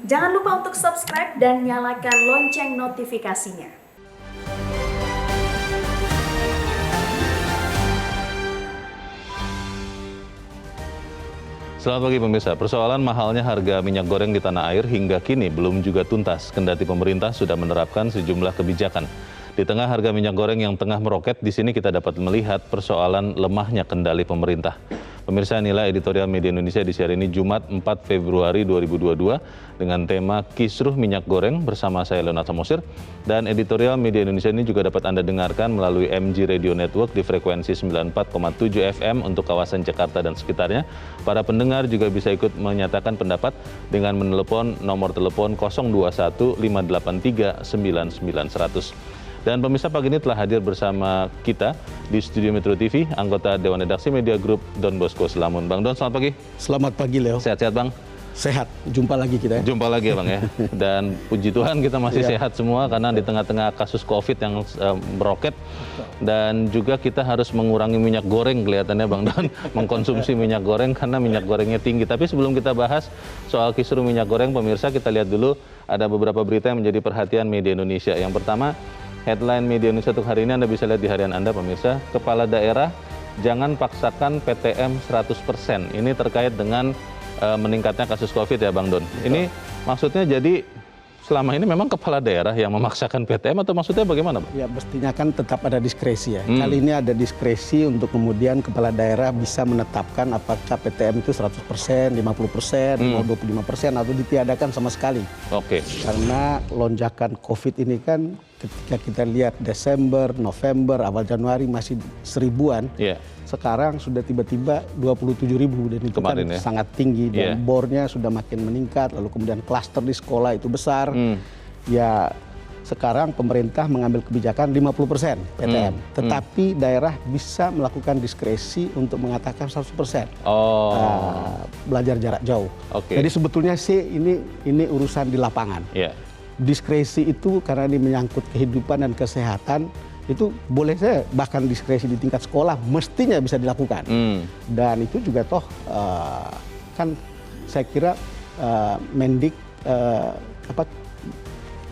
Jangan lupa untuk subscribe dan nyalakan lonceng notifikasinya. Selamat pagi pemirsa, persoalan mahalnya harga minyak goreng di tanah air hingga kini belum juga tuntas, kendati pemerintah sudah menerapkan sejumlah kebijakan. Di tengah harga minyak goreng yang tengah meroket, di sini kita dapat melihat persoalan lemahnya kendali pemerintah. Pemirsa, inilah editorial Media Indonesia di siang ini Jumat 4 Februari 2022 dengan tema Kisruh Minyak Goreng bersama saya Leonard Samosir. Dan editorial Media Indonesia ini juga dapat Anda dengarkan melalui MG Radio Network di frekuensi 94,7 FM untuk kawasan Jakarta dan sekitarnya. Para pendengar juga bisa ikut menyatakan pendapat dengan menelepon nomor telepon 021 583 9900. Dan pemirsa, pagi ini telah hadir bersama kita di Studio Metro TV, anggota Dewan Redaksi Media Group Don Bosco Selamun. Bang Don, selamat pagi. Selamat pagi, Leo. Sehat-sehat, Bang? Sehat. Jumpa lagi kita ya. Jumpa lagi ya, Bang ya. Dan puji Tuhan kita masih sehat semua karena di tengah-tengah kasus COVID yang meroket. Dan juga kita harus mengurangi minyak goreng kelihatannya, Bang Don. Mengkonsumsi minyak goreng karena minyak gorengnya tinggi. Tapi sebelum kita bahas soal kisruh minyak goreng, pemirsa, kita lihat dulu ada beberapa berita yang menjadi perhatian media Indonesia. Yang pertama, headline Media Indonesia untuk hari ini Anda bisa lihat di harian Anda, pemirsa. Kepala daerah, jangan paksakan PTM 100%. Ini terkait dengan meningkatnya kasus COVID ya, Bang Don. Ini maksudnya jadi selama ini memang kepala daerah yang memaksakan PTM atau maksudnya bagaimana, Bang? Ya, mestinya kan tetap ada diskresi ya. Kali ini ada diskresi untuk kemudian kepala daerah bisa menetapkan apakah PTM itu 100%, 50%, 25% atau ditiadakan sama sekali. Oke. Karena lonjakan COVID ini kan ketika kita lihat Desember, November, awal Januari masih 1000-an. Iya. Sekarang sudah tiba-tiba 27.000 dan itu Kemarin, kan ya? sangat tinggi dan Iya. bornya sudah makin meningkat, lalu kemudian klaster di sekolah itu besar. Ya, sekarang pemerintah mengambil kebijakan 50% PTM, tetapi daerah bisa melakukan diskresi untuk mengatakan 100%. Belajar jarak jauh. Oke. Jadi sebetulnya sih ini urusan di lapangan. Iya. Diskresi itu karena ini menyangkut kehidupan dan kesehatan, itu boleh saya bahkan diskresi di tingkat sekolah mestinya bisa dilakukan. Dan itu juga toh kan saya kira Mendik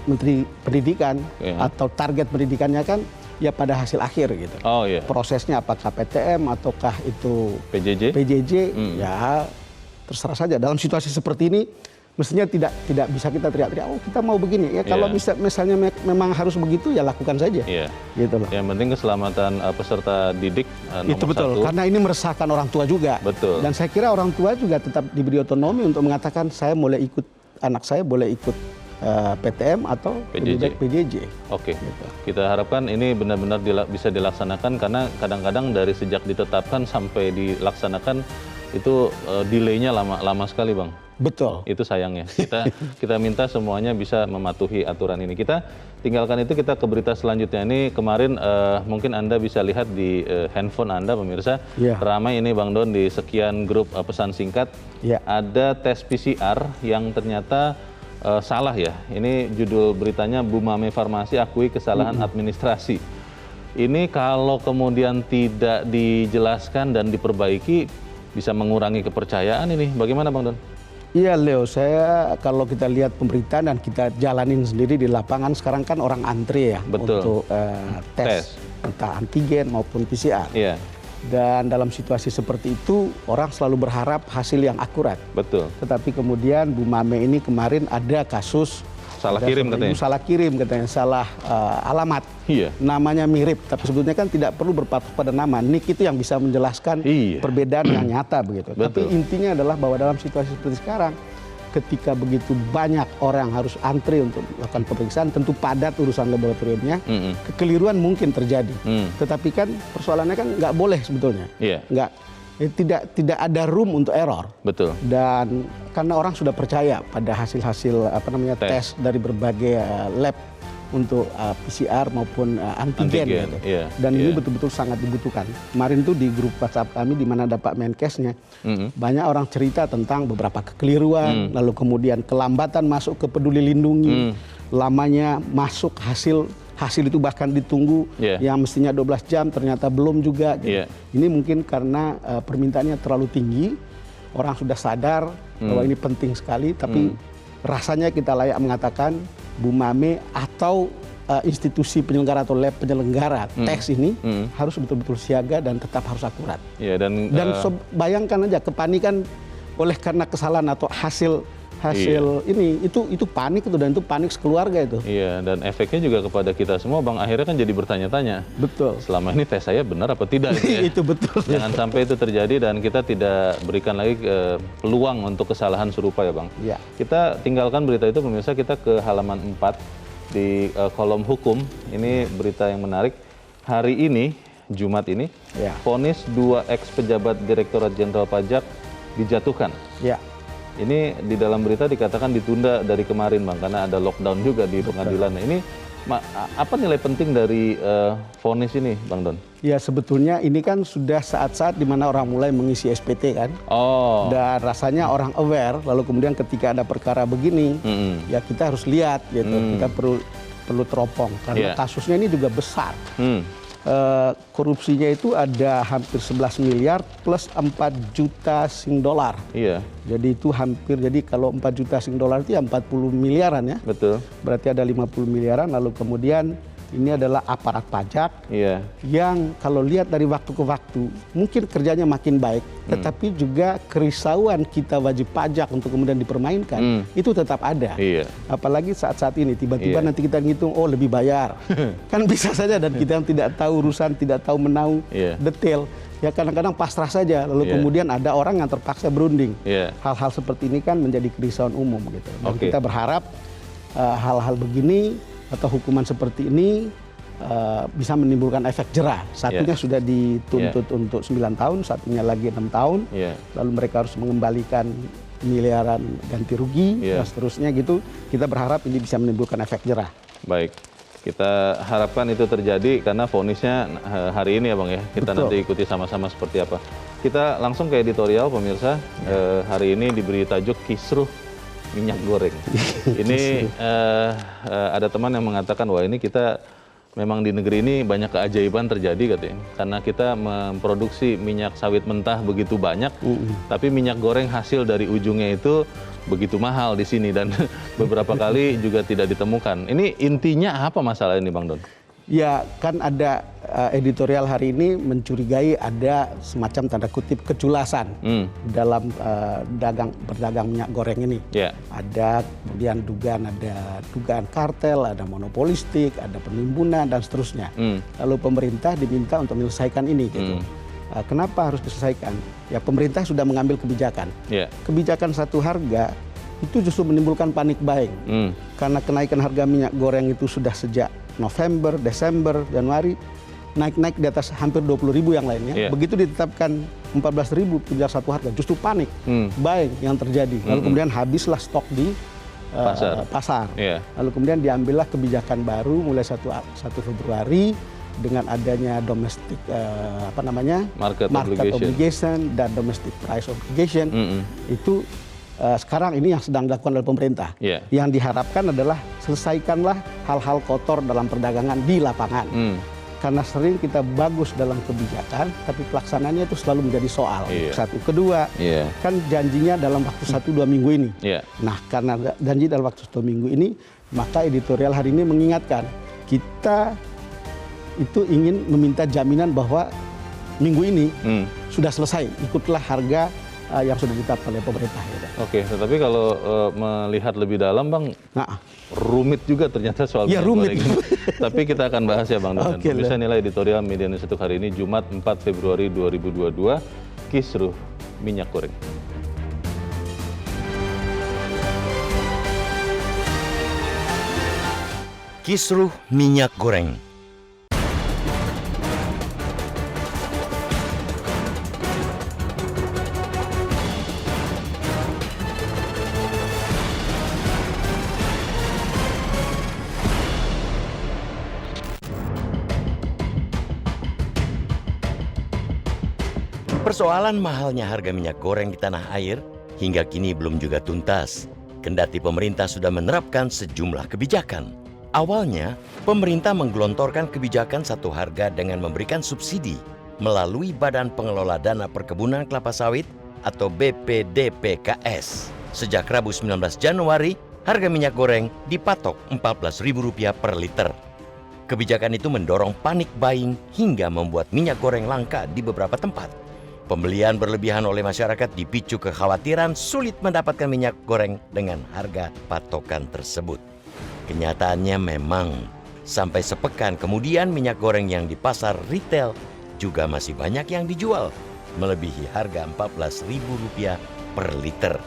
Menteri Pendidikan atau target pendidikannya kan ya pada hasil akhir gitu. Oh iya. Prosesnya apakah PTM ataukah itu PJJ? Ya terserah saja. Dalam situasi seperti ini mestinya tidak bisa kita teriak-teriak, oh kita mau begini ya. Kalau misalnya memang harus begitu ya lakukan saja. Iya. Gitu loh. Yang penting keselamatan peserta didik nomor Itu betul, satu. karena ini meresahkan orang tua juga. Betul. Dan saya kira orang tua juga tetap diberi otonomi untuk mengatakan saya boleh ikut, anak saya boleh ikut PTM atau PJJ. Oke. Gitu. Kita harapkan ini benar-benar bisa dilaksanakan karena kadang-kadang dari sejak ditetapkan sampai dilaksanakan itu delay-nya lama sekali, Bang. Betul. Itu sayangnya. Kita minta semuanya bisa mematuhi aturan ini. Kita tinggalkan itu, kita ke berita selanjutnya. Ini kemarin mungkin Anda bisa lihat di handphone Anda, pemirsa. Iya. Ramai ini, Bang Don, di sekian grup pesan singkat. Iya. Ada tes PCR yang ternyata salah ya. Ini judul beritanya, Bumame Farmasi akui kesalahan administrasi. Ini kalau kemudian tidak dijelaskan dan diperbaiki bisa mengurangi kepercayaan ini. Bagaimana, Bang Don? Iya Leo, saya kalau kita lihat pemberitaan dan kita jalanin sendiri di lapangan sekarang kan orang antre ya. Betul. Untuk tes entah antigen maupun PCR. Iya. Dan dalam situasi seperti itu orang selalu berharap hasil yang akurat. Betul. Tetapi kemudian Bu Mame ini kemarin ada kasus Salah kirim katanya. Salah kirim katanya, salah alamat. Iya. Namanya mirip, tapi sebetulnya kan tidak perlu berpatok pada nama. Nik itu yang bisa menjelaskan perbedaan yang nyata begitu. Betul. Tapi intinya adalah bahwa dalam situasi seperti sekarang, ketika begitu banyak orang harus antri untuk melakukan pemeriksaan, tentu padat urusan laboratoriumnya, kekeliruan mungkin terjadi. Tetapi kan persoalannya kan nggak boleh sebetulnya. Iya. Tidak ada room untuk error. Betul. Dan karena orang sudah percaya pada hasil-hasil tes dari berbagai lab untuk PCR maupun antigen. Gitu. Iya. Dan ini betul-betul sangat dibutuhkan. Kemarin tuh di grup WhatsApp kami di mana ada Pak Menkesnya, banyak orang cerita tentang beberapa kekeliruan, lalu kemudian kelambatan masuk ke Peduli Lindungi, lamanya masuk hasil itu bahkan ditunggu yang mestinya 12 jam ternyata belum juga. Gitu. Ini mungkin karena permintaannya terlalu tinggi, orang sudah sadar bahwa ini penting sekali, tapi rasanya kita layak mengatakan Bu Mame atau institusi penyelenggara atau lab penyelenggara tes ini harus betul-betul siaga dan tetap harus akurat. Iya, dan bayangkan aja kepanikan oleh karena kesalahan atau hasil ini itu panik itu, dan itu panik sekeluarga itu. Iya, dan efeknya juga kepada kita semua, Bang, akhirnya kan jadi bertanya-tanya. Betul. Selama ini tes saya benar apa tidak? Gitu ya? Itu betul. Jangan sampai itu terjadi dan kita tidak berikan lagi peluang untuk kesalahan serupa ya, Bang. Iya. Kita tinggalkan berita itu, pemirsa, kita ke halaman 4 di kolom hukum. Ini berita yang menarik. Hari ini, Jumat ini, vonis 2 ex-pejabat Direktorat Jenderal Pajak dijatuhkan. Ya. Ini di dalam berita dikatakan ditunda dari kemarin, Bang, karena ada lockdown juga di pengadilan. Nah, ini apa nilai penting dari vonis ini, Bang Don? Ya, sebetulnya ini kan sudah saat-saat di mana orang mulai mengisi SPT kan. Oh. Dan rasanya orang aware, lalu kemudian ketika ada perkara begini, ya kita harus lihat gitu. Kita perlu teropong karena kasusnya ini juga besar. Korupsinya itu ada hampir 11 miliar plus 4 juta Sing dolar. Iya. Jadi itu hampir, jadi kalau 4 juta Sing dolar itu ya 40 miliaran ya. Betul. Berarti ada 50 miliaran, lalu kemudian ini adalah aparat pajak yang kalau lihat dari waktu ke waktu mungkin kerjanya makin baik, tetapi juga kerisauan kita wajib pajak untuk kemudian dipermainkan itu tetap ada. Iya. Apalagi saat-saat ini tiba-tiba nanti kita ngitung, oh lebih bayar. Kan bisa saja, dan kita yang tidak tahu urusan, tidak tahu menau detail. Ya kadang-kadang pasrah saja, lalu kemudian ada orang yang terpaksa berunding. Hal-hal seperti ini kan menjadi kerisauan umum gitu. Dan kita berharap hal-hal begini atau hukuman seperti ini bisa menimbulkan efek jerah. Satunya sudah dituntut untuk 9 tahun, satunya lagi 6 tahun. Lalu mereka harus mengembalikan miliaran ganti rugi dan seterusnya gitu. Kita berharap ini bisa menimbulkan efek jerah. Baik, kita harapkan itu terjadi karena vonisnya hari ini ya, Bang ya. Kita nanti ikuti sama-sama seperti apa. Kita langsung ke editorial, pemirsa. Hari ini diberi tajuk kisruh minyak goreng. Ini ada teman yang mengatakan, wah ini kita memang di negeri ini banyak keajaiban terjadi katanya. Karena kita memproduksi minyak sawit mentah begitu banyak, tapi minyak goreng hasil dari ujungnya itu begitu mahal di sini dan beberapa kali juga tidak ditemukan. Ini intinya apa masalah ini, Bang Don? Ya, kan ada editorial hari ini mencurigai ada semacam tanda kutip keculasan dalam berdagang minyak goreng ini. Ada kemudian ada dugaan kartel, ada monopolistik, ada penimbunan dan seterusnya. Lalu pemerintah diminta untuk menyelesaikan ini gitu. Kenapa harus diselesaikan? Ya pemerintah sudah mengambil kebijakan. Kebijakan satu harga itu justru menimbulkan panik buying. Karena kenaikan harga minyak goreng itu sudah sejak November, Desember, Januari naik-naik di atas hampir 20.000 yang lainnya. Begitu ditetapkan 14.000 punya satu harga, justru panik buying yang terjadi. Lalu kemudian habislah stok di pasar. Lalu kemudian diambillah kebijakan baru mulai 1 Februari dengan adanya domestic market obligation dan domestic price obligation. Itu sekarang ini yang sedang dilakukan oleh pemerintah. Yang diharapkan adalah selesaikanlah hal-hal kotor dalam perdagangan di lapangan. Karena sering kita bagus dalam kebijakan, tapi pelaksanaannya itu selalu menjadi soal. Satu. Kedua, kan janjinya dalam waktu 1-2 minggu ini. Nah, karena janji dalam waktu 1-2 minggu ini, maka editorial hari ini mengingatkan, kita itu ingin meminta jaminan bahwa minggu ini sudah selesai, ikutlah harga yang sudah ditetapkan oleh pemerintah. Oke, tetapi kalau melihat lebih dalam, Bang, rumit juga ternyata soal minyak goreng ini. Tapi kita akan bahas ya, Bang Don. Bisa nilai editorial Media News untuk hari ini, Jumat 4 Februari 2022, kisruh minyak goreng. Kisruh minyak goreng. Persoalan mahalnya harga minyak goreng di tanah air hingga kini belum juga tuntas. Kendati pemerintah sudah menerapkan sejumlah kebijakan. Awalnya, pemerintah menggelontorkan kebijakan satu harga dengan memberikan subsidi melalui Badan Pengelola Dana Perkebunan Kelapa Sawit atau BPDPKS. Sejak Rabu 19 Januari, harga minyak goreng dipatok Rp14.000 per liter. Kebijakan itu mendorong panik buying hingga membuat minyak goreng langka di beberapa tempat. Pembelian berlebihan oleh masyarakat dipicu kekhawatiran sulit mendapatkan minyak goreng dengan harga patokan tersebut. Kenyataannya memang sampai sepekan kemudian minyak goreng yang di pasar retail juga masih banyak yang dijual melebihi harga Rp14.000 per liter.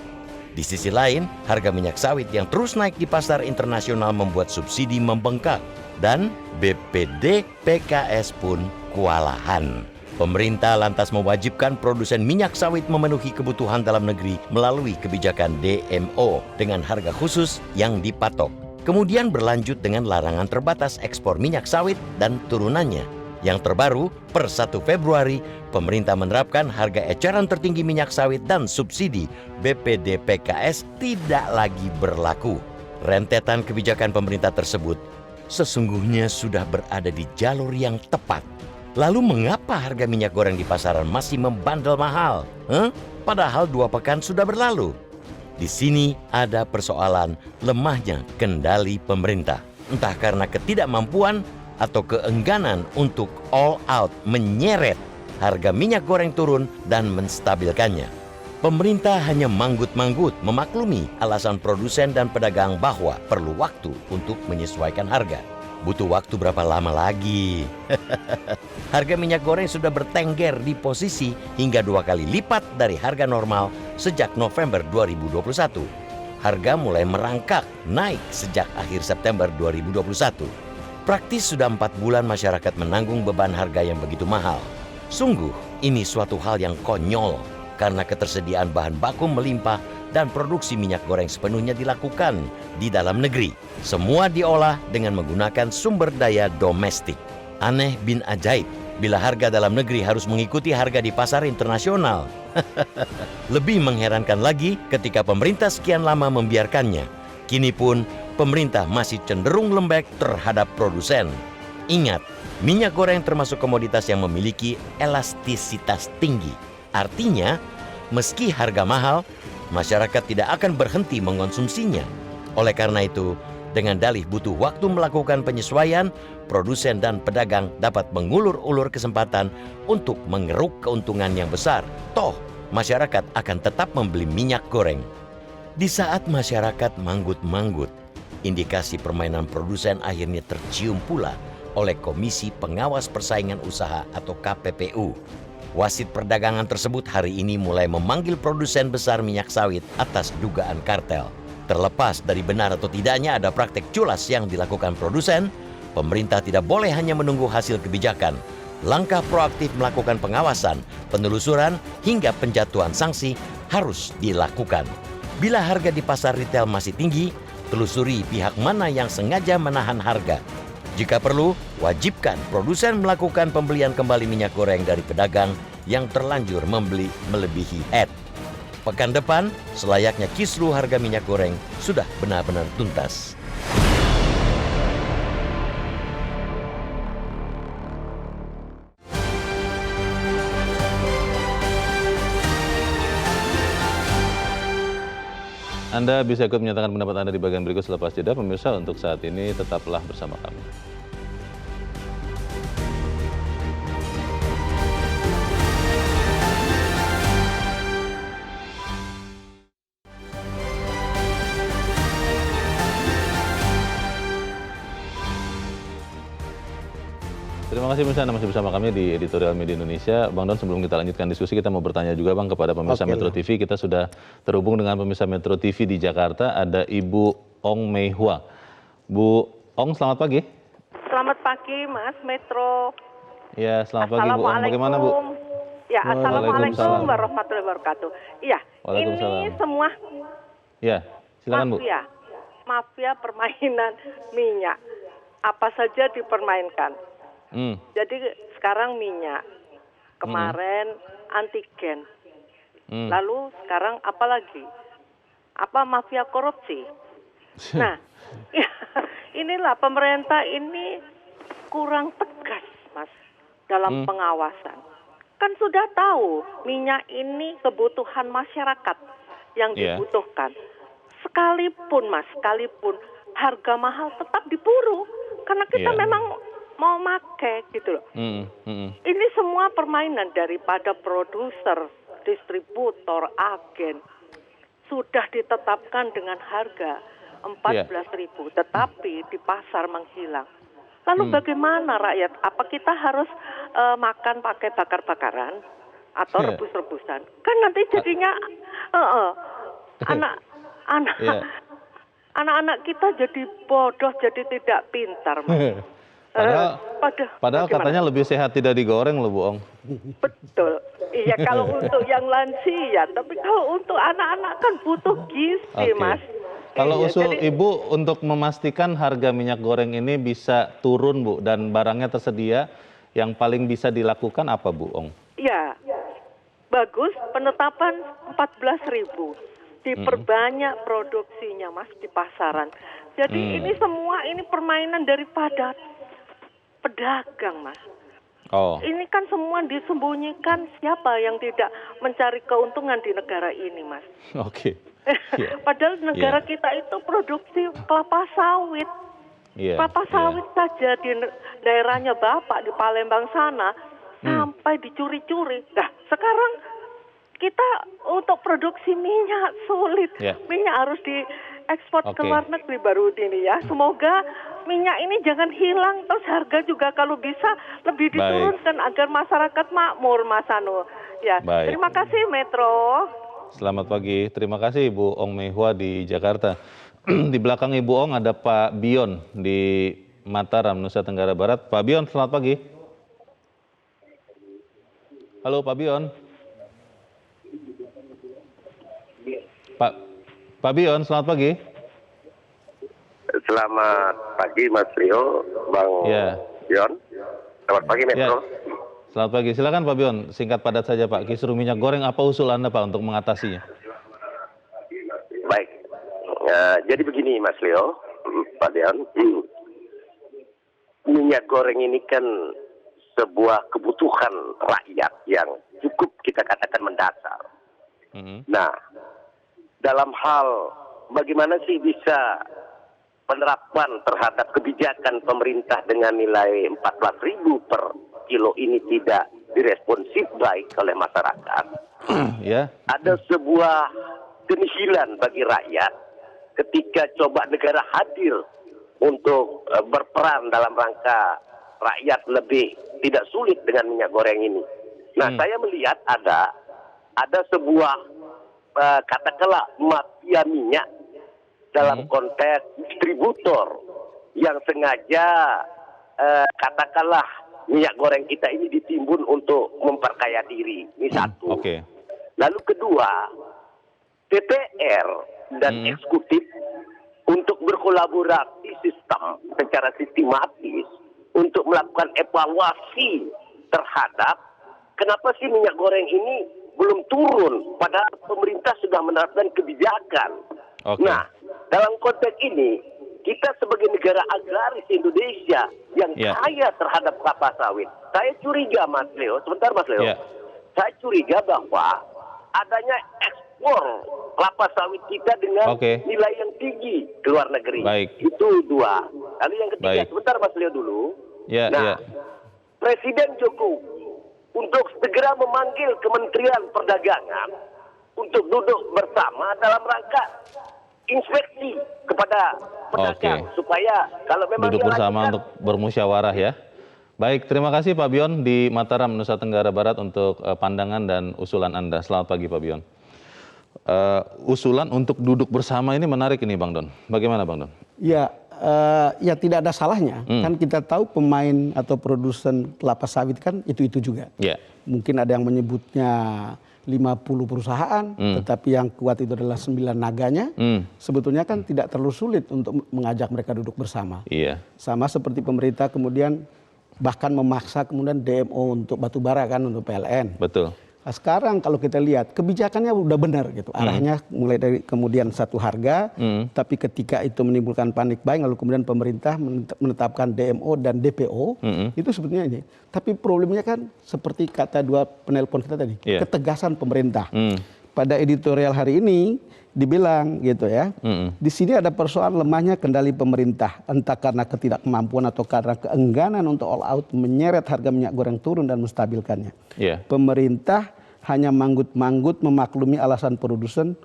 Di sisi lain, harga minyak sawit yang terus naik di pasar internasional membuat subsidi membengkak dan BPD PKS pun kewalahan. Pemerintah lantas mewajibkan produsen minyak sawit memenuhi kebutuhan dalam negeri melalui kebijakan DMO dengan harga khusus yang dipatok. Kemudian berlanjut dengan larangan terbatas ekspor minyak sawit dan turunannya. Yang terbaru, per 1 Februari, pemerintah menerapkan harga eceran tertinggi minyak sawit dan subsidi BPD PKS tidak lagi berlaku. Rentetan kebijakan pemerintah tersebut sesungguhnya sudah berada di jalur yang tepat. Lalu mengapa harga minyak goreng di pasaran masih membandel mahal? Padahal 2 pekan sudah berlalu. Di sini ada persoalan lemahnya kendali pemerintah. Entah karena ketidakmampuan atau keengganan untuk all out menyeret harga minyak goreng turun dan menstabilkannya. Pemerintah hanya manggut-manggut memaklumi alasan produsen dan pedagang bahwa perlu waktu untuk menyesuaikan harga. Butuh waktu berapa lama lagi? Harga minyak goreng sudah bertengger di posisi hingga 2 kali lipat dari harga normal sejak November 2021. Harga mulai merangkak naik sejak akhir September 2021. Praktis sudah 4 bulan masyarakat menanggung beban harga yang begitu mahal. Sungguh, ini suatu hal yang konyol karena ketersediaan bahan baku melimpah dan produksi minyak goreng sepenuhnya dilakukan di dalam negeri. Semua diolah dengan menggunakan sumber daya domestik. Aneh bin ajaib bila harga dalam negeri harus mengikuti harga di pasar internasional. Lebih mengherankan lagi ketika pemerintah sekian lama membiarkannya. Kini pun pemerintah masih cenderung lembek terhadap produsen. Ingat, minyak goreng termasuk komoditas yang memiliki elastisitas tinggi. Artinya, meski harga mahal, masyarakat tidak akan berhenti mengonsumsinya. Oleh karena itu, dengan dalih butuh waktu melakukan penyesuaian, produsen dan pedagang dapat mengulur-ulur kesempatan untuk mengeruk keuntungan yang besar. Toh, masyarakat akan tetap membeli minyak goreng. Di saat masyarakat manggut-manggut, indikasi permainan produsen akhirnya tercium pula oleh Komisi Pengawas Persaingan Usaha atau KPPU. Wasit perdagangan tersebut hari ini mulai memanggil produsen besar minyak sawit atas dugaan kartel. Terlepas dari benar atau tidaknya ada praktek culas yang dilakukan produsen, pemerintah tidak boleh hanya menunggu hasil kebijakan. Langkah proaktif melakukan pengawasan, penelusuran, hingga penjatuhan sanksi harus dilakukan. Bila harga di pasar retail masih tinggi, telusuri pihak mana yang sengaja menahan harga. Jika perlu, wajibkan produsen melakukan pembelian kembali minyak goreng dari pedagang yang terlanjur membeli melebihi head. Pekan depan, selayaknya kisruh harga minyak goreng sudah benar-benar tuntas. Anda bisa ikut menyatakan pendapat Anda di bagian berikut selepas jeda. Pemirsa, untuk saat ini tetaplah bersama kami. Terima kasih pemirsa, Anda masih bersama kami di Editorial Media Indonesia. Bang Don, sebelum kita lanjutkan diskusi, kita mau bertanya juga Bang kepada pemirsa Metro TV. Kita sudah terhubung dengan pemirsa Metro TV di Jakarta, ada Ibu Ong Mei Hua. Bu Ong, selamat pagi. Selamat pagi Mas Metro. Ya, selamat pagi Bu Ong. Bagaimana Bu? Ya, Assalamualaikum warahmatullahi wabarakatuh. Iya, ini semua ya, silakan Bu. Mafia permainan minyak. Apa saja dipermainkan. Jadi sekarang minyak, kemarin antigen, lalu sekarang apa lagi? Apa mafia korupsi? Nah, inilah pemerintah ini kurang tegas, Mas, dalam pengawasan. Kan sudah tahu minyak ini kebutuhan masyarakat yang dibutuhkan. sekalipun Mas, sekalipun harga mahal tetap diburu karena kita memang mau make gitu loh. Ini semua permainan daripada produser, distributor, agen sudah ditetapkan dengan harga 14.000, tetapi di pasar menghilang. Lalu bagaimana rakyat? Apa kita harus makan pakai bakar-bakaran atau rebus-rebusan? Kan nanti jadinya anak-anak kita jadi bodoh, jadi tidak pintar. Padahal katanya lebih sehat tidak digoreng loh, Bu Ong. Betul. Iya, kalau untuk yang lansia, tapi kalau untuk anak-anak kan butuh gizi, Mas. Kalau usul Ibu untuk memastikan harga minyak goreng ini bisa turun, Bu, dan barangnya tersedia, yang paling bisa dilakukan apa, Bu Ong? Ya, bagus penetapan 14.000. Diperbanyak produksinya, Mas, di pasaran. Jadi ini semua ini permainan daripada pedagang, Mas. Ini kan semua disembunyikan, siapa yang tidak mencari keuntungan di negara ini, Mas. Padahal negara kita itu produksi kelapa sawit. Kelapa sawit saja di daerahnya Bapak di Palembang sana sampai dicuri-curi. Nah, sekarang kita untuk produksi minyak sulit. Minyak harus diekspor ke luar negeri baru ini ya. Semoga minyak ini jangan hilang, terus harga juga kalau bisa lebih diturunkan agar masyarakat makmur, Mas Anu. Ya, terima kasih Metro. Selamat pagi, terima kasih Ibu Ong Mehua di Jakarta. Di belakang Ibu Ong ada Pak Bion di Mataram, Nusa Tenggara Barat. Pak Bion, selamat pagi. Halo Pak Bion. Pak Bion, selamat pagi. Selamat pagi Mas Rio, Bang Bion. Selamat pagi Metro. Selamat pagi, silakan Pak Bion, singkat padat saja Pak. Kisruh minyak goreng, apa usul Anda Pak untuk mengatasinya? Baik, jadi begini Mas Leo, Pak Bion. Minyak goreng ini kan sebuah kebutuhan rakyat yang cukup kita katakan mendasar. Nah, dalam hal bagaimana sih bisa penerapan terhadap kebijakan pemerintah dengan nilai 14.000 per kilo ini tidak diresponsif baik oleh masyarakat. Ada sebuah kenihilan bagi rakyat ketika coba negara hadir untuk berperan dalam rangka rakyat lebih tidak sulit dengan minyak goreng ini. Nah, saya melihat ada sebuah katakanlah mafia minyak dalam konteks distributor yang sengaja katakanlah minyak goreng kita ini ditimbun untuk memperkaya diri. Ini satu. Lalu kedua, DPR dan eksekutif untuk berkolaborasi secara sistematis untuk melakukan evaluasi terhadap kenapa sih minyak goreng ini belum turun padahal pemerintah sudah menerapkan kebijakan. Nah, dalam konteks ini kita sebagai negara agraris Indonesia yang kaya terhadap kelapa sawit, saya curiga Mas Leo, sebentar Mas Leo, saya curiga bahwa adanya ekspor kelapa sawit kita dengan nilai yang tinggi ke luar negeri. Itu dua. Lalu yang ketiga, sebentar Mas Leo dulu. Presiden Jokowi untuk segera memanggil Kementerian Perdagangan untuk duduk bersama dalam rangka inspeksi kepada pedagang supaya kalau memang duduk bersama untuk bermusyawarah ya. Baik, terima kasih Pak Bion di Mataram, Nusa Tenggara Barat untuk pandangan dan usulan Anda. Selamat pagi Pak Bion. Usulan untuk duduk bersama ini menarik ini Bang Don. Bagaimana Bang Don? Ya tidak ada salahnya. Kan kita tahu pemain atau produsen kelapa sawit kan itu juga. Mungkin ada yang menyebutnya 50 perusahaan, tetapi yang kuat itu adalah 9 naganya. Sebetulnya kan tidak terlalu sulit untuk mengajak mereka duduk bersama. Sama seperti pemerintah kemudian bahkan memaksa kemudian DMO untuk batubara kan, untuk PLN. Nah, sekarang kalau kita lihat kebijakannya udah benar gitu, arahnya mulai dari kemudian satu harga, tapi ketika itu menimbulkan panik buying lalu kemudian pemerintah menetapkan DMO dan DPO, itu sebetulnya ini. Tapi problemnya kan seperti kata dua penelpon kita tadi, ketegasan pemerintah. pada editorial hari ini dibilang gitu ya. Di sini ada persoalan lemahnya kendali pemerintah, entah karena ketidakmampuan atau karena keengganan untuk all out menyeret harga minyak goreng turun dan menstabilkannya. Pemerintah hanya manggut-manggut memaklumi alasan produsen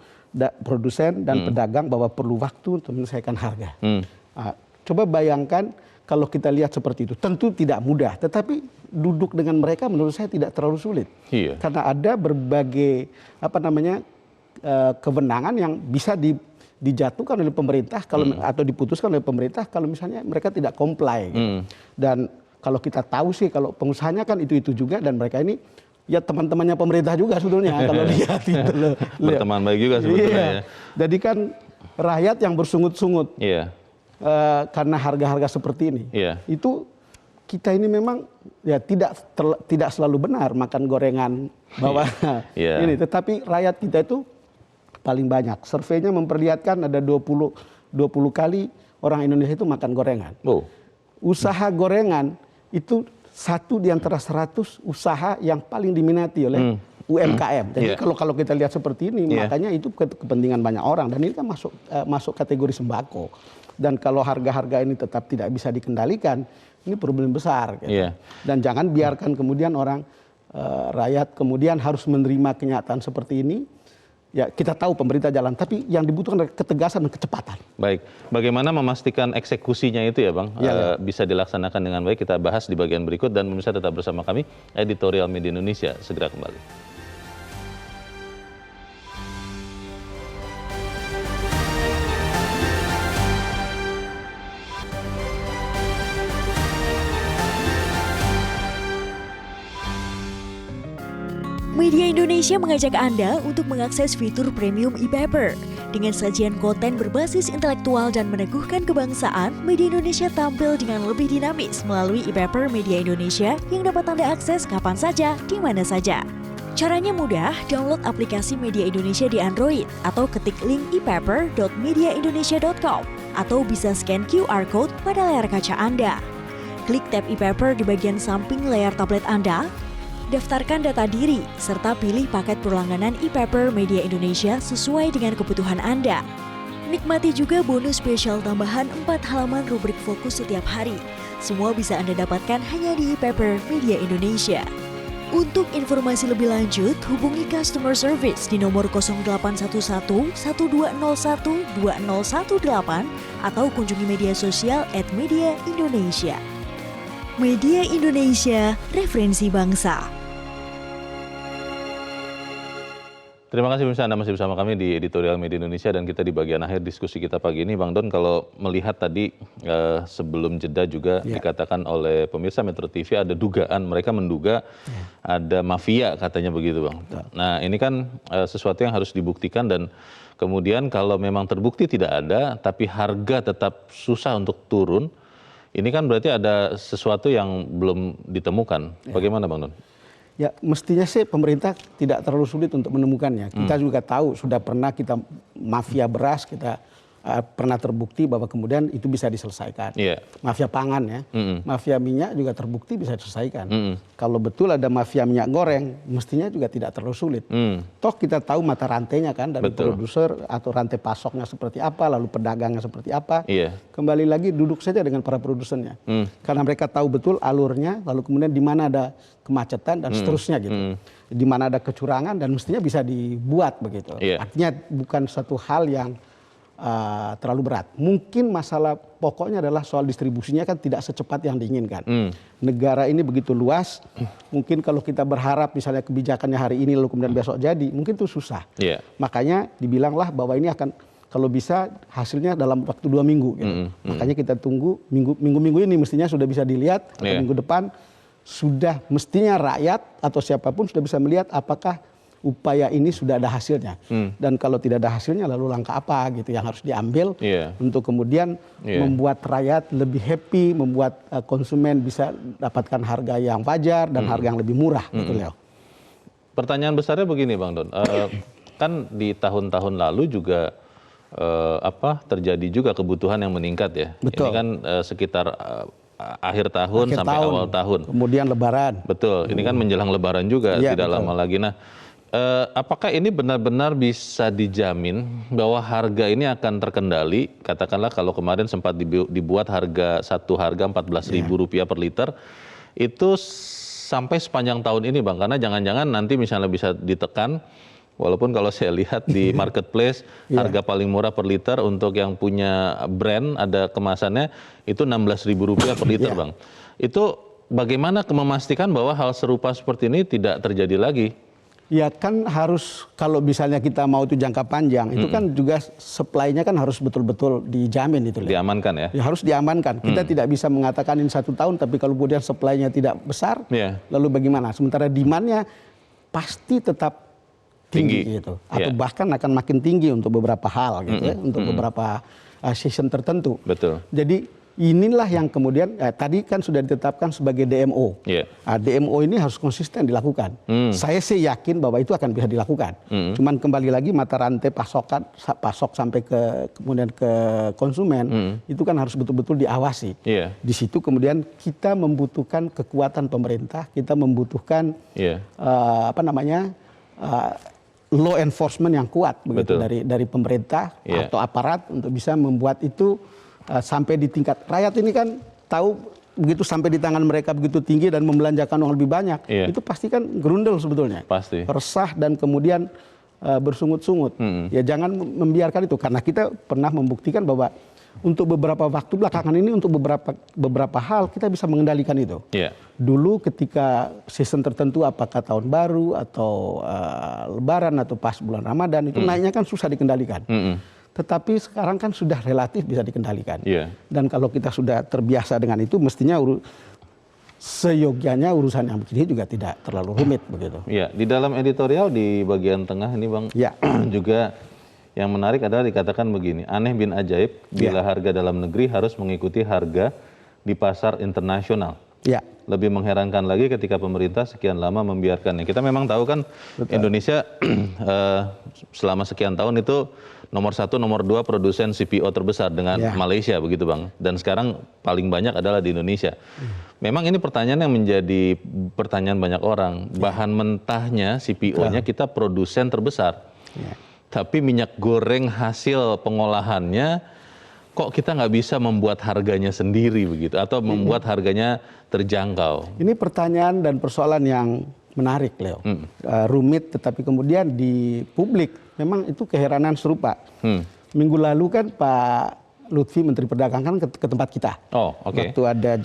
dan pedagang bahwa perlu waktu untuk menyelesaikan harga. Coba bayangkan kalau kita lihat seperti itu, tentu tidak mudah, tetapi duduk dengan mereka menurut saya tidak terlalu sulit. Karena ada berbagai kewenangan yang bisa dijatuhkan oleh pemerintah atau diputuskan oleh pemerintah kalau misalnya mereka tidak comply. Gitu. Dan kalau kita tahu sih kalau pengusahanya kan itu juga dan mereka ini ya teman-temannya pemerintah juga sebetulnya kalau lihat itu loh. Berteman baik juga sebetulnya ya. Jadi kan rakyat yang bersungut-sungut karena harga-harga seperti ini. Itu kita ini memang ya tidak selalu benar makan gorengan bawah ini, tetapi rakyat kita itu paling banyak. Surveinya memperlihatkan ada 20 kali orang Indonesia itu makan gorengan. Usaha gorengan itu satu di antara 100 usaha yang paling diminati oleh UMKM. Jadi kalau kita lihat seperti ini, makanya itu kepentingan banyak orang dan ini kan masuk kategori sembako. Dan kalau harga-harga ini tetap tidak bisa dikendalikan, ini problem besar. Gitu. Dan jangan biarkan kemudian orang rakyat kemudian harus menerima kenyataan seperti ini. Ya kita tahu pemerintah jalan, tapi yang dibutuhkan adalah ketegasan dan kecepatan. Baik, bagaimana memastikan eksekusinya itu ya Bang, bisa dilaksanakan dengan baik, kita bahas di bagian berikut dan pemirsa tetap bersama kami, Editorial Media Indonesia segera kembali. Media Indonesia mengajak Anda untuk mengakses fitur premium e-paper. Dengan sajian konten berbasis intelektual dan meneguhkan kebangsaan, Media Indonesia tampil dengan lebih dinamis melalui e-paper Media Indonesia yang dapat Anda akses kapan saja, di mana saja. Caranya mudah, download aplikasi Media Indonesia di Android atau ketik link e-paper.mediaindonesia.com atau bisa scan QR Code pada layar kaca Anda. Klik tab e-paper di bagian samping layar tablet Anda, daftarkan data diri, serta pilih paket berlangganan e-paper Media Indonesia sesuai dengan kebutuhan Anda. Nikmati juga bonus spesial tambahan 4 halaman rubrik fokus setiap hari. Semua bisa Anda dapatkan hanya di e-paper Media Indonesia. Untuk informasi lebih lanjut, hubungi customer service di nomor 0811 1201 2018 atau kunjungi media sosial @Media Indonesia. Media Indonesia, referensi bangsa. Terima kasih pemirsa, Anda masih bersama kami di Editorial Media Indonesia dan kita di bagian akhir diskusi kita pagi ini. Bang Don, kalau melihat tadi sebelum jeda juga dikatakan oleh pemirsa Metro TV ada dugaan, mereka menduga ada mafia katanya begitu Bang. Nah ini kan sesuatu yang harus dibuktikan dan kemudian kalau memang terbukti tidak ada tapi harga tetap susah untuk turun, ini kan berarti ada sesuatu yang belum ditemukan. Bagaimana Bang Don? Ya mestinya sih pemerintah tidak terlalu sulit untuk menemukannya. Kita juga tahu sudah pernah kita mafia beras, kita pernah terbukti bahwa kemudian itu bisa diselesaikan. Mafia pangan ya, mafia minyak juga terbukti bisa diselesaikan. Kalau betul ada mafia minyak goreng, mestinya juga tidak terlalu sulit. Toh kita tahu mata rantainya kan dari produser atau rantai pasoknya seperti apa, lalu pedagangnya seperti apa. Kembali lagi duduk saja dengan para produsennya, karena mereka tahu betul alurnya, lalu kemudian di mana ada kemacetan dan seterusnya gitu. Di mana ada kecurangan dan mestinya bisa dibuat begitu. Artinya bukan satu hal yang terlalu berat. Mungkin masalah pokoknya adalah soal distribusinya kan tidak secepat yang diinginkan. Negara ini begitu luas, mungkin kalau kita berharap misalnya kebijakannya hari ini lalu kemudian besok jadi, mungkin itu susah. Makanya dibilanglah bahwa ini akan kalau bisa hasilnya dalam waktu 2 minggu. Gitu. Makanya kita tunggu minggu-minggu ini mestinya sudah bisa dilihat, atau minggu depan sudah mestinya rakyat atau siapapun sudah bisa melihat apakah upaya ini sudah ada hasilnya. Dan kalau tidak ada hasilnya lalu langkah apa gitu yang harus diambil untuk kemudian membuat rakyat lebih happy, membuat konsumen bisa dapatkan harga yang wajar dan harga yang lebih murah gitu Leo. Pertanyaan besarnya begini Bang Don, kan di tahun-tahun lalu juga terjadi juga kebutuhan yang meningkat ya. Ini kan sekitar akhir tahun sampai awal tahun. Kemudian Lebaran. Betul, ini kan menjelang Lebaran juga tidak lama lagi. Nah apakah ini benar-benar bisa dijamin bahwa harga ini akan terkendali? Katakanlah kalau kemarin sempat dibuat satu harga Rp14.000 per liter, itu sampai sepanjang tahun ini Bang, karena jangan-jangan nanti misalnya bisa ditekan, walaupun kalau saya lihat di marketplace harga paling murah per liter untuk yang punya brand ada kemasannya itu Rp16.000 per liter Bang. Itu bagaimana memastikan bahwa hal serupa seperti ini tidak terjadi lagi? Ya kan harus, kalau misalnya kita mau itu jangka panjang, itu kan juga supply-nya kan harus betul-betul dijamin itu. Diamankan ya? Ya harus diamankan. Kita tidak bisa mengatakan ini 1 tahun, tapi kalau kemudian supply-nya tidak besar, lalu bagaimana? Sementara demand-nya pasti tetap tinggi gitu. Atau bahkan akan makin tinggi untuk beberapa hal gitu ya, untuk beberapa season tertentu. Betul. Jadi inilah yang kemudian tadi kan sudah ditetapkan sebagai DMO. DMO ini harus konsisten dilakukan. Saya sih yakin bahwa itu akan bisa dilakukan. Cuman kembali lagi mata rantai pasok sampai kemudian ke konsumen itu kan harus betul-betul diawasi. Di situ kemudian kita membutuhkan kekuatan pemerintah, kita membutuhkan law enforcement yang kuat begitu dari pemerintah atau aparat untuk bisa membuat itu sampai di tingkat rakyat ini kan tahu begitu sampai di tangan mereka begitu tinggi dan membelanjakan uang lebih banyak, itu pasti kan gerundel sebetulnya. Pasti. Resah dan kemudian bersungut-sungut. Ya jangan membiarkan itu, karena kita pernah membuktikan bahwa untuk beberapa waktu belakangan ini untuk beberapa hal kita bisa mengendalikan itu. Dulu ketika season tertentu apakah tahun baru atau lebaran atau pas bulan Ramadan itu naiknya kan susah dikendalikan. Tetapi sekarang kan sudah relatif bisa dikendalikan. Dan kalau kita sudah terbiasa dengan itu, mestinya seyogyanya urusan yang begini juga tidak terlalu rumit begitu. Di dalam editorial di bagian tengah ini Bang, juga yang menarik adalah dikatakan begini, aneh bin ajaib bila harga dalam negeri harus mengikuti harga di pasar internasional. Lebih mengherankan lagi ketika pemerintah sekian lama membiarkannya. Kita memang tahu kan Indonesia selama sekian tahun itu nomor 1, nomor 2 produsen CPO terbesar dengan Malaysia begitu Bang. Dan sekarang paling banyak adalah di Indonesia. Memang ini pertanyaan yang menjadi pertanyaan banyak orang. Bahan mentahnya CPO-nya kita produsen terbesar. Tapi minyak goreng hasil pengolahannya kok kita nggak bisa membuat harganya sendiri begitu atau membuat harganya terjangkau? Ini pertanyaan dan persoalan yang menarik, Leo. Rumit, tetapi kemudian di publik memang itu keheranan serupa. Minggu lalu kan Pak Lutfi Menteri Perdagangan ke tempat kita. Waktu ada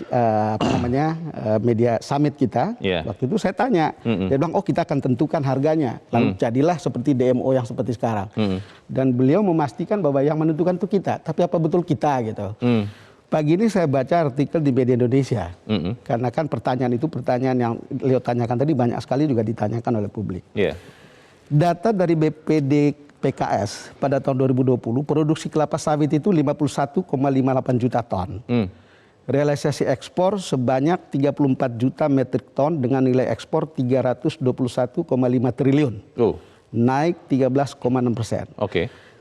media summit kita, waktu itu saya tanya, dia bilang kita akan tentukan harganya. Lalu jadilah seperti DMO yang seperti sekarang. Dan beliau memastikan bahwa yang menentukan itu kita, tapi apa betul kita gitu. Pagi ini saya baca artikel di media Indonesia, karena kan pertanyaan yang Leo tanyakan tadi banyak sekali juga ditanyakan oleh publik. Data dari BPD PKS pada tahun 2020 produksi kelapa sawit itu 51,58 juta ton. Realisasi ekspor sebanyak 34 juta metrik ton dengan nilai ekspor 321,5 triliun. Naik 13,6%.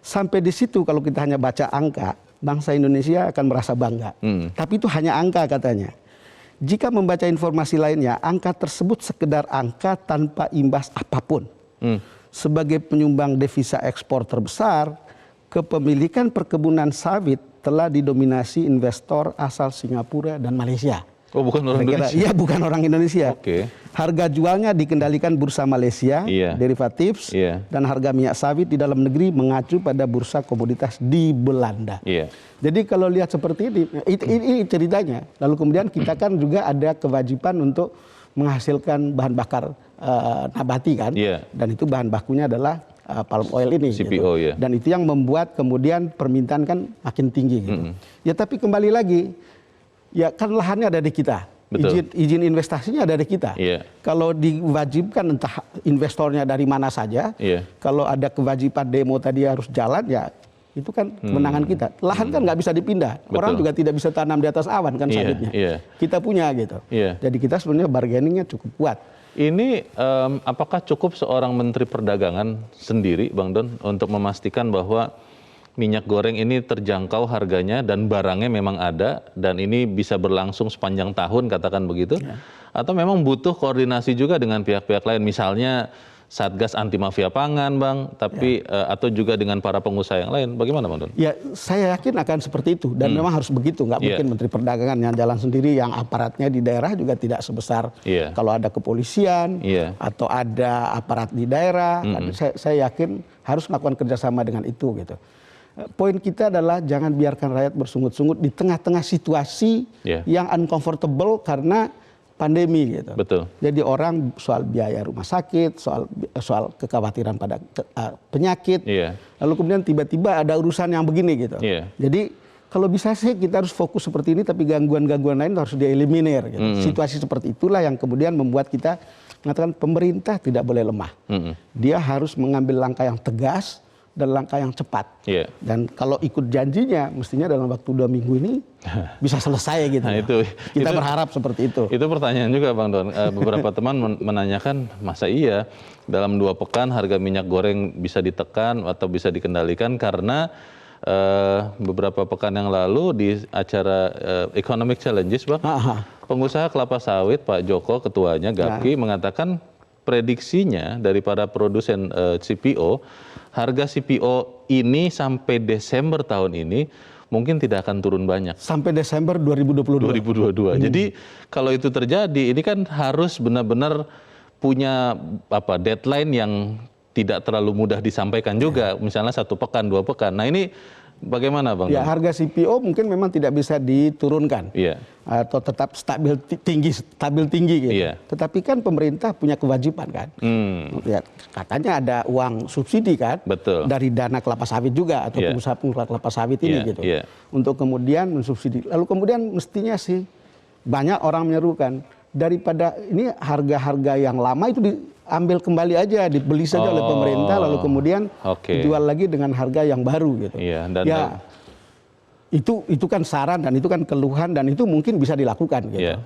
Sampai di situ kalau kita hanya baca angka, bangsa Indonesia akan merasa bangga. Tapi itu hanya angka katanya. Jika membaca informasi lainnya, angka tersebut sekedar angka tanpa imbas apapun. Sebagai penyumbang devisa ekspor terbesar, kepemilikan perkebunan sawit telah didominasi investor asal Singapura dan Malaysia. Bukan orang Indonesia? Iya, bukan orang Indonesia. Harga jualnya dikendalikan bursa Malaysia, derivatif, dan harga minyak sawit di dalam negeri mengacu pada bursa komoditas di Belanda. Jadi kalau lihat seperti ini ceritanya. Lalu kemudian kita kan juga ada kewajiban untuk menghasilkan bahan bakar nabati kan, dan itu bahan bakunya adalah palm oil ini, CPO, gitu. Dan itu yang membuat kemudian permintaan kan makin tinggi gitu. Ya tapi kembali lagi, ya kan lahannya ada di kita, izin investasinya ada di kita. Kalau diwajibkan entah investornya dari mana saja, kalau ada kewajiban demo tadi harus jalan, ya itu kan kemenangan kita. Lahan kan nggak bisa dipindah. Orang juga tidak bisa tanam di atas awan kan sawitnya. Kita punya gitu. Jadi kita sebenarnya bargainingnya cukup kuat. Ini apakah cukup seorang Menteri Perdagangan sendiri, Bang Don, untuk memastikan bahwa minyak goreng ini terjangkau harganya dan barangnya memang ada dan ini bisa berlangsung sepanjang tahun katakan begitu? Atau memang butuh koordinasi juga dengan pihak-pihak lain, misalnya Satgas anti mafia pangan, Bang, tapi atau juga dengan para pengusaha yang lain. Bagaimana, Bang Don? Ya, saya yakin akan seperti itu dan memang harus begitu. Nggak mungkin Menteri Perdagangan yang jalan sendiri, yang aparatnya di daerah juga tidak sebesar kalau ada kepolisian atau ada aparat di daerah. Saya yakin harus melakukan kerjasama dengan itu gitu. Poin kita adalah jangan biarkan rakyat bersungut-sungut di tengah-tengah situasi yang uncomfortable karena pandemi gitu. Betul. Jadi orang soal biaya rumah sakit, soal kekhawatiran pada penyakit, lalu kemudian tiba-tiba ada urusan yang begini gitu. Jadi kalau bisa sih kita harus fokus seperti ini, tapi gangguan-gangguan lain harus dieliminir. Gitu. Situasi seperti itulah yang kemudian membuat kita mengatakan pemerintah tidak boleh lemah. Dia harus mengambil langkah yang tegas dan langkah yang cepat. Dan kalau ikut janjinya, mestinya dalam waktu 2 minggu ini bisa selesai gitu. Nah, kita berharap seperti itu. Itu pertanyaan juga, Bang Don. Beberapa teman menanyakan, masa iya dalam 2 pekan harga minyak goreng bisa ditekan atau bisa dikendalikan karena beberapa pekan yang lalu di acara Economic Challenges, Bang, pengusaha kelapa sawit Pak Joko, ketuanya Gapki, mengatakan prediksinya dari para produsen CPO, harga CPO ini sampai Desember tahun ini mungkin tidak akan turun banyak. Sampai Desember 2022. Jadi kalau itu terjadi, ini kan harus benar-benar punya deadline yang tidak terlalu mudah disampaikan juga. Misalnya 1 pekan, 2 pekan. Nah ini bagaimana, Bang? Ya, harga CPO mungkin memang tidak bisa diturunkan. Atau tetap stabil tinggi gitu. Tetapi kan pemerintah punya kewajiban kan. Ya, katanya ada uang subsidi kan. Betul. Dari dana kelapa sawit juga atau pengusaha-pengusaha kelapa sawit ini gitu. Untuk kemudian mensubsidi. Lalu kemudian mestinya sih banyak orang menyerukan daripada ini harga-harga yang lama itu diambil kembali aja, dibeli saja oleh pemerintah, lalu kemudian dijual lagi dengan harga yang baru gitu. Itu kan saran dan itu kan keluhan dan itu mungkin bisa dilakukan gitu.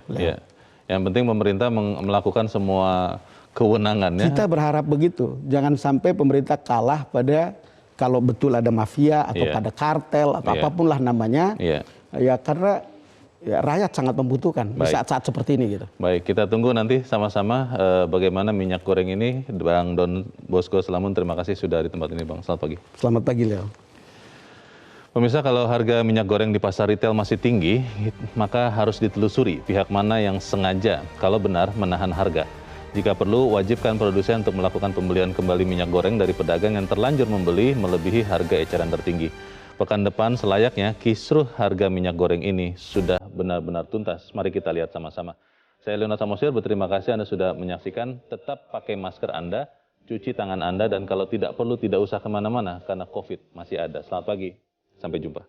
Yang penting pemerintah melakukan semua kewenangannya. Kita berharap begitu. Jangan sampai pemerintah kalah pada kalau betul ada mafia atau pada kartel atau apapun lah namanya. Ya karena rakyat sangat membutuhkan di saat-saat seperti ini gitu. Baik, kita tunggu nanti sama-sama bagaimana minyak goreng ini. Bang Don Bosco Slamun, terima kasih sudah di tempat ini, Bang. Selamat pagi. Selamat pagi, Leo. Pemirsa, kalau harga minyak goreng di pasar retail masih tinggi, maka harus ditelusuri pihak mana yang sengaja kalau benar menahan harga. Jika perlu, wajibkan produsen untuk melakukan pembelian kembali minyak goreng dari pedagang yang terlanjur membeli melebihi harga eceran tertinggi. Pekan depan selayaknya kisruh harga minyak goreng ini sudah benar-benar tuntas. Mari kita lihat sama-sama. Saya Leonard Samosir, berterima kasih Anda sudah menyaksikan. Tetap pakai masker Anda, cuci tangan Anda, dan kalau tidak perlu tidak usah kemana-mana karena COVID masih ada. Selamat pagi, sampai jumpa.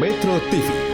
Metro TV